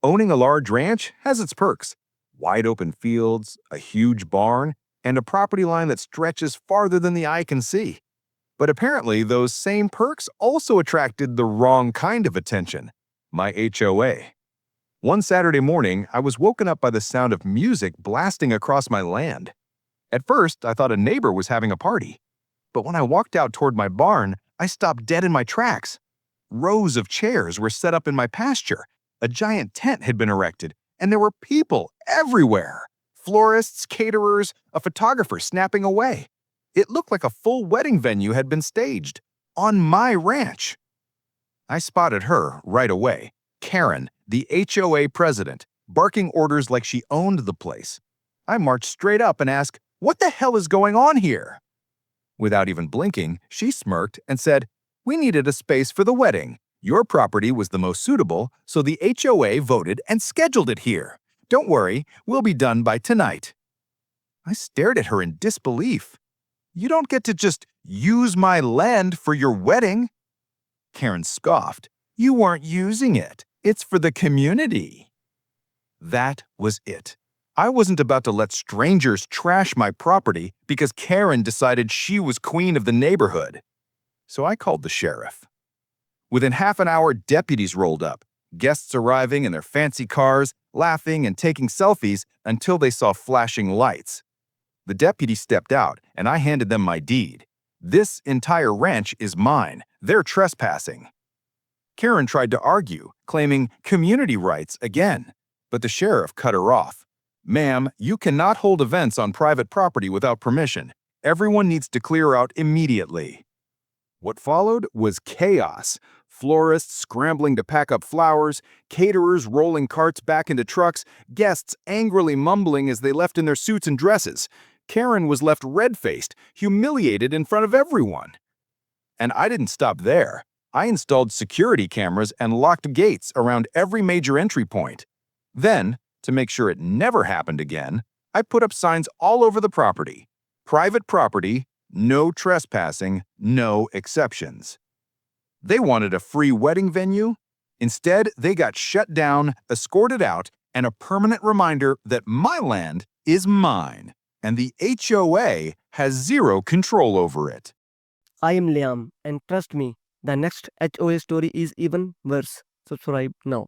Owning a large ranch has its perks: wide open fields, a huge barn, and a property line that stretches farther than the eye can see. But apparently, those same perks also attracted the wrong kind of attention: my HOA. One Saturday morning, I was woken up by the sound of music blasting across my land. At first, I thought a neighbor was having a party. But when I walked out toward my barn, I stopped dead in my tracks. Rows of chairs were set up in my pasture. A giant tent had been erected, and there were people everywhere. Florists, caterers, a photographer snapping away. It looked like a full wedding venue had been staged on my ranch. I spotted her right away, Karen, the HOA president, barking orders like she owned the place. I marched straight up and asked, "What the hell is going on here?" Without even blinking, she smirked and said, "We needed a space for the wedding. Your property was the most suitable, so the HOA voted and scheduled it here. Don't worry, we'll be done by tonight." I stared at her in disbelief. "You don't get to just use my land for your wedding." Karen scoffed. "You weren't using it. It's for the community." That was it. I wasn't about to let strangers trash my property because Karen decided she was queen of the neighborhood. So I called the sheriff. Within half an hour, deputies rolled up, guests arriving in their fancy cars, laughing and taking selfies until they saw flashing lights. The deputy stepped out, and I handed them my deed. "This entire ranch is mine. They're trespassing." Karen tried to argue, claiming community rights again, but the sheriff cut her off. "Ma'am, you cannot hold events on private property without permission. Everyone needs to clear out immediately." What followed was chaos. Florists scrambling to pack up flowers, caterers rolling carts back into trucks, guests angrily mumbling as they left in their suits and dresses. Karen was left red-faced, humiliated in front of everyone. And I didn't stop there. I installed security cameras and locked gates around every major entry point. Then, to make sure it never happened again, I put up signs all over the property. Private property, no trespassing, no exceptions. They wanted a free wedding venue. Instead, they got shut down, escorted out, and a permanent reminder that my land is mine, and the HOA has zero control over it. I am Liam, and trust me, the next HOA story is even worse. Subscribe now.